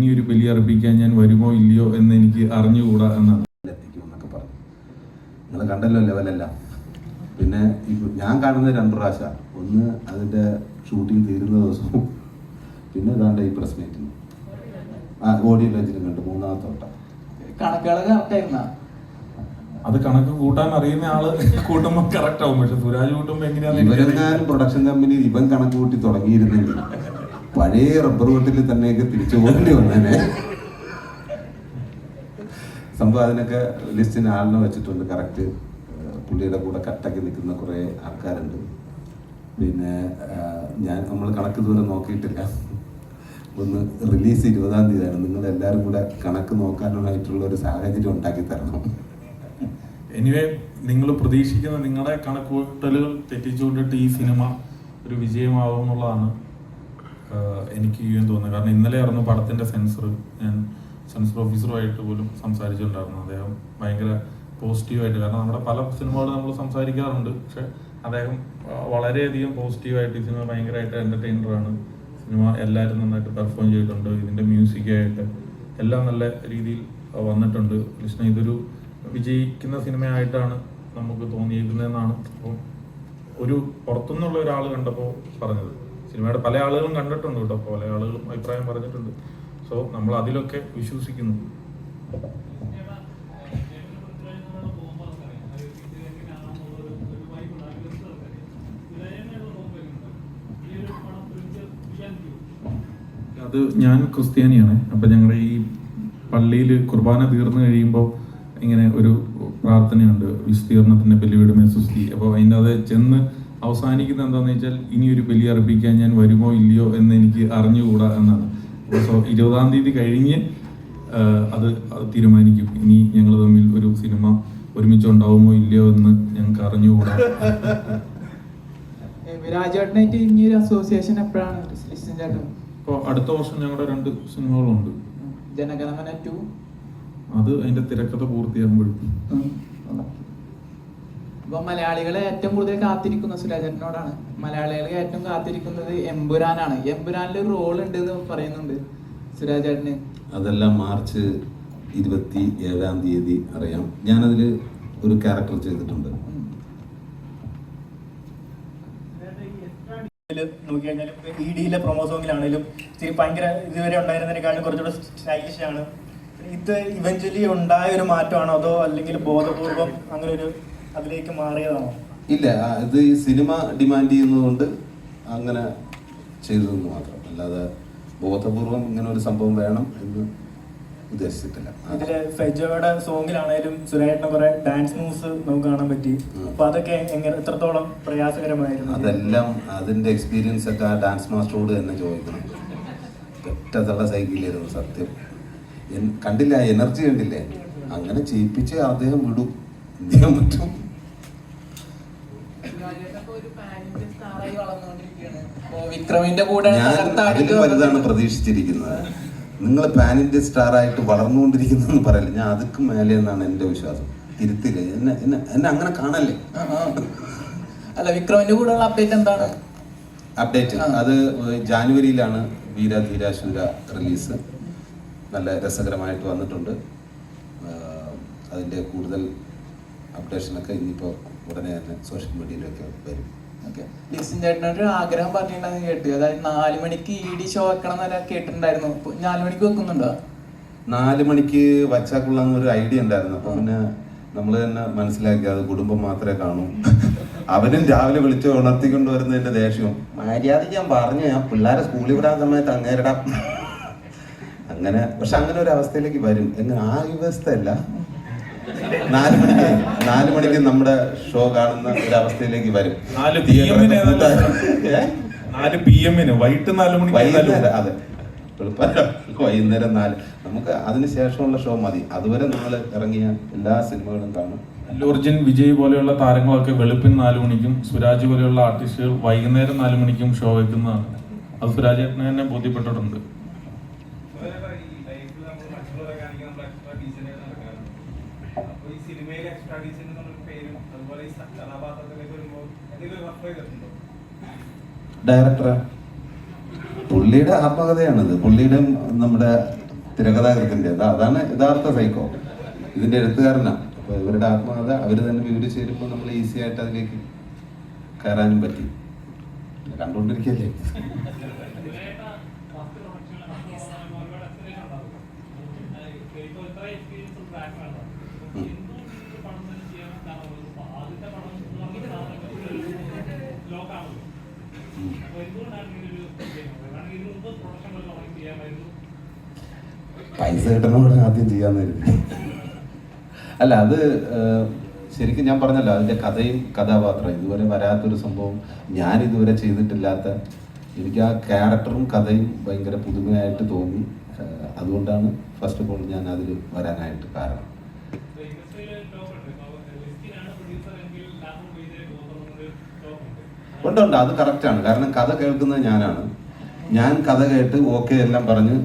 ഇനിയൊരു ബലി അർപ്പിക്കാൻ ഞാൻ വരുമോ ഇല്ലയോ എന്ന് എനിക്ക് അറിഞ്ഞുകൂടാ എന്നാണ്. എത്തിക്കുമെന്നൊക്കെ പറഞ്ഞു. നിങ്ങൾ കണ്ടല്ലോ ലെവലല്ല. പിന്നെ ഞാൻ കാണുന്നത് 2 പ്രാവശ്യം. ഒന്ന് അതിൻ്റെ ഷൂട്ടിംഗ് തീരുന്ന ദിവസവും പിന്നെ ഏതാണ്ട് ഈ പ്രസ് മീറ്റിന് ഓഡിയോ ലോഞ്ചിലും കണ്ടു. 3ാമത്തെ വട്ടം. അത് കണക്ക് കൂട്ടാൻ അറിയുന്ന ആള് കൂട്ടുമ്പോൾ കറക്റ്റ് ആവും. പക്ഷെ സുരാജ് കൂട്ടുമ്പോൾ എങ്ങനെയാണെന്ന് ഇവരെങ്ങാനും പ്രൊഡക്ഷൻ കമ്പനി ഇവൻ കണക്ക് കൂട്ടി തുടങ്ങിയിരുന്നെങ്കിൽ പഴയ റബ്ബർ വെട്ടിൽ തന്നെയൊക്കെ തിരിച്ചു പോകേണ്ടി വന്നേനെ. സംഭവം അതിനൊക്കെ ലിസ്റ്റിന് ആളിനെ വെച്ചിട്ടുണ്ട്. കറക്റ്റ് പുള്ളിയുടെ കൂടെ കട്ടക്കി നിൽക്കുന്ന കുറേ ആൾക്കാരുണ്ട്. പിന്നെ നമ്മൾ കണക്ക് ദൂരം നോക്കിയിട്ടില്ല. ഒന്ന് റിലീസ് 20-ാം തീയതിയാണ്. നിങ്ങൾ എല്ലാവരും കൂടെ കണക്ക് നോക്കാനായിട്ടുള്ള ഒരു സാഹചര്യം ഉണ്ടാക്കി തരണം. എനിവേ, നിങ്ങൾ പ്രതീക്ഷിക്കുന്ന നിങ്ങളുടെ കണക്കുകൂട്ടലുകൾ തെറ്റിച്ചുകൊണ്ടിട്ട് ഈ സിനിമ ഒരു വിജയമാവും എന്നുള്ളതാണ് എനിക്ക് തോന്നുന്നത്. കാരണം ഇന്നലെ ആയിരുന്നു പടത്തിൻ്റെ സെൻസർ. ഞാൻ സെൻസർ ഓഫീസറുമായിട്ട് പോലും സംസാരിച്ചിട്ടുണ്ടായിരുന്നു. അദ്ദേഹം ഭയങ്കര പോസിറ്റീവായിട്ട്, കാരണം നമ്മുടെ പല സിനിമകളും നമ്മൾ സംസാരിക്കാറുണ്ട്, പക്ഷെ അദ്ദേഹം വളരെയധികം പോസിറ്റീവായിട്ട് ഈ സിനിമ ഭയങ്കരമായിട്ട് എൻ്റർടൈനറാണ്, സിനിമ എല്ലാവരും നന്നായിട്ട് പെർഫോം ചെയ്തിട്ടുണ്ട്, ഇതിൻ്റെ മ്യൂസിക്കായിട്ട് എല്ലാം നല്ല രീതിയിൽ വന്നിട്ടുണ്ട്. കൃഷ്ണ ഇതൊരു വിജയിക്കുന്ന സിനിമയായിട്ടാണ് നമുക്ക് തോന്നിയിരിക്കുന്നതെന്നാണ് അപ്പോൾ ഒരു പുറത്തുനിന്നുള്ള ഒരാൾ കണ്ടപ്പോൾ പറഞ്ഞത്. സിനിമയുടെ പല ആളുകളും കണ്ടിട്ടുണ്ട് കേട്ടോ, പല ആളുകളും അഭിപ്രായം പറഞ്ഞിട്ടുണ്ട്. സോ നമ്മൾ അതിലൊക്കെ വിശ്വസിക്കുന്നു. അത് ഞാൻ ക്രിസ്ത്യാനിയാണ്. അപ്പം ഞങ്ങളുടെ ഈ പള്ളിയിൽ കുർബാന തീർന്നു കഴിയുമ്പോൾ ഇങ്ങനെ ഒരു പ്രാർത്ഥനയുണ്ട്, വിസ്തീർണത്തിൻ്റെ ബലിയുടെ സുസ്തി. അപ്പോൾ അതിൻ്റെ അത് ചെന്ന് അവസാനിക്കുന്നത് എന്താണെന്ന് വെച്ചാൽ ഇനിയൊരു ബലി അർപ്പിക്കാൻ ഞാൻ വരുമോ ഇല്ലയോ എന്ന് എനിക്ക് അറിഞ്ഞുകൂടാ എന്നാണ്. അപ്പോൾ 20-ാം തീയതി കഴിഞ്ഞ് അത് തീരുമാനിക്കും. ഇനി ഞങ്ങൾ തമ്മിൽ ഒരു സിനിമ ഒരുമിച്ചുണ്ടാവുമോ ഇല്ലയോ എന്ന് ഞങ്ങൾക്ക് അറിഞ്ഞുകൂടാ. രാജേട്ടനായിട്ട് ഇനിയൊരു അസോസിയേഷൻ എപ്പോഴാണ്? അപ്പോൾ അടുത്ത വർഷം ഞങ്ങളുടെ 2 സിനിമകളുണ്ട്. ജനഗണമന 2 അത് അതിന്റെ തിരക്കഥ പൂർത്തിയാകുമ്പോഴും. ഇപ്പൊ മലയാളികളെ ഏറ്റവും കൂടുതൽ കാത്തിരിക്കുന്ന സുരാജേട്ടനോടാണ്. മലയാളികളെ ഏറ്റവും കാത്തിരിക്കുന്നത് എമ്പുരാനാണ്. എമ്പുരാനിൽ ഒരു റോൾ ഉണ്ട് എന്ന് പറയുന്നുണ്ട് സുരാജേട്ടന്. അതെല്ലാം മാർച്ച് 27-ാം തീയതി അറിയാം. ഞാനതിൽ ഒരു ക്യാരക്ടർ ചെയ്തിട്ടുണ്ട്. നോക്കിക്കഴിഞ്ഞാൽ ED-യിലെ പ്രൊമോ സോങ്ങിലാണെങ്കിലും ഇച്ചിരി ഭയങ്കര ഇതുവരെ ഉണ്ടായിരുന്നതിനേക്കാളും കുറച്ചുകൂടെ സ്റ്റൈലിഷ് ആണ്. ഇത് ഇവഞ്ച്വലി ഉണ്ടായ ഒരു മാറ്റമാണോ അതോ അല്ലെങ്കിൽ ബോധപൂർവം അങ്ങനെ ഒരു അതിലേക്ക് മാറിയതാണോ? ഇല്ല, ഇത് ഈ സിനിമ ഡിമാൻഡ് ചെയ്യുന്നതുകൊണ്ട് അങ്ങനെ ചെയ്തതെന്ന് മാത്രം, അല്ലാതെ ബോധപൂർവം ഇങ്ങനെ ഒരു സംഭവം വേണം എന്ന് ഉദ്ദേശിച്ചിട്ടില്ല. ഇതില് ഫെജോയുടെ സോങ്ങിലാണേലും സുരേഷിന് കുറെ ഡാൻസ് മൂവ്സ് നമുക്ക് കാണാൻ പറ്റി. അപ്പൊ അതൊക്കെ എത്രത്തോളം പ്രയാസകരമായിരുന്നു? അതെല്ലാം അതിന്റെ എക്സ്പീരിയൻസ് ഒക്കെ ആ ഡാൻസ് മാസ്റ്ററോട് തന്നെ ചോദിക്കണം. ഒറ്റത്തുള്ള സൈക്കിളിലായിരുന്നു സത്യം. കണ്ടില്ല, എനർജി കണ്ടില്ലേ? അങ്ങനെ ചെയ്യിപ്പിച്ച് അദ്ദേഹം വിടും, എന്ത് ചെയ്യാൻ പറ്റും? ഞാൻ അതിലും വലുതാണ് പ്രതീക്ഷിച്ചിരിക്കുന്നത്. നിങ്ങൾ പാൻ ഇന്ത്യ സ്റ്റാർ ആയിട്ട് വളർന്നുകൊണ്ടിരിക്കുന്നതെന്ന് പറയില്ല, ഞാൻ അതൊക്കെ മേലെ എന്നാണ് എൻ്റെ വിശ്വാസം. ഇരുത്തില്ലേ എന്നെ അങ്ങനെ കാണല്ലേ. അല്ല, വിക്രമിന്റെ കൂടെയുള്ള അപ്ഡേറ്റ് എന്താണ്? അപ്ഡേറ്റ് അത് ജാനുവരിയിലാണ് വീരധീരാശൂര റിലീസ്. നല്ല രസകരമായിട്ട് വന്നിട്ടുണ്ട്. അതിൻ്റെ കൂടുതൽ അപ്ഡേഷനൊക്കെ ഇനിയിപ്പോൾ ഉടനെ തന്നെ സോഷ്യൽ മീഡിയയിലൊക്കെ വരും. ലിസിൻ ചേട്ടനൊരു ആഗ്രഹം പറഞ്ഞിട്ടുണ്ടെന്ന് കേട്ടു, അതായത് 4 മണിക്ക് ED ഷോ വെക്കണം എന്നൊക്കെ കേട്ടിട്ടുണ്ടായിരുന്നു. 4 മണിക്ക് വെക്കുന്നുണ്ടോ? 4 മണിക്ക് വച്ചാൽ കൊള്ളാന്നൊരു ഐഡിയ ഉണ്ടായിരുന്നു. അപ്പം പിന്നെ നമ്മൾ തന്നെ മനസ്സിലാക്കി അത് കുടുംബം മാത്രമേ കാണൂ. അവനും രാവിലെ വിളിച്ച് ഉണർത്തിക്കൊണ്ട് വരുന്നതിന്റെ ദേഷ്യവും മര്യാദയ്ക്ക് ഞാൻ പറഞ്ഞു, ഞാൻ പിള്ളേരെ സ്കൂളിൽ വിടാൻ സമയത്ത് അങ്ങേരിടാം അങ്ങനെ. പക്ഷെ അങ്ങനെ ഒരു അവസ്ഥയിലേക്ക് വരും. എങ്ങനെ ആ വ്യവസ്ഥയല്ല, 4 മണിക്ക് നമ്മുടെ ഷോ കാണുന്ന ഒരു അവസ്ഥയിലേക്ക് വരും. 4 PM വൈകിട്ട് 4 മണിക്ക്. അതെ, വൈകുന്നേരം 4. നമുക്ക് അതിനുശേഷമുള്ള ഷോ മതി. അതുവരെ നമ്മൾ ഇറങ്ങിയ എല്ലാ സിനിമകളും കാണും. അല്ലു അർജുൻ, വിജയ് പോലെയുള്ള താരങ്ങളൊക്കെ വെളുപ്പിന് 4 മണിക്കും സുരാജ് പോലെയുള്ള ആർട്ടിസ്റ്റുകൾ വൈകുന്നേരം 4 മണിക്കും ഷോ വെക്കുന്നതാണ്. അത് സുരാജേട്ടനെ തന്നെ ബോധ്യപ്പെട്ടിട്ടുണ്ട്. ഡയറക്ടർ പുള്ളിയുടെ ആത്മകഥയാണിത്. പുള്ളിയുടെ നമ്മുടെ തിരക്കഥാകൃത്തിന്റെ അതാണ് യഥാർത്ഥ സൈക്കോ. ഇതിന്റെ എഴുത്തുകാരനാണ്. അപ്പൊ ഇവരുടെ ആത്മകഥ അവർ തന്നെ വീട് ചേരുമ്പോൾ നമ്മൾ ഈസി ആയിട്ട് അതിലേക്ക് കയറാനും പറ്റി. കണ്ടുകൊണ്ടിരിക്കല്ലേ. പൈസ കിട്ടണോട് ആദ്യം ചെയ്യാന്ന് കരുതി. അല്ല, അത് ശരിക്കും ഞാൻ പറഞ്ഞല്ലോ, അതിന്റെ കഥയും കഥാപാത്രം ഇതുവരെ വരാത്തൊരു സംഭവം, ഞാൻ ഇതുവരെ ചെയ്തിട്ടില്ലാത്ത, എനിക്ക് ആ ക്യാരക്ടറും കഥയും ഭയങ്കര പുതുമയായിട്ട് തോന്നി. അതുകൊണ്ടാണ് ഫസ്റ്റ് ഓഫ് ഓൾ ഞാൻ അതിൽ വരാനായിട്ട് കാരണം. ഉണ്ട്, അത് കറക്റ്റാണ്. കാരണം കഥ കേൾക്കുന്നത് ഞാനാണ്. ഞാൻ കഥ കേട്ട് ഓക്കെ എല്ലാം പറഞ്ഞ്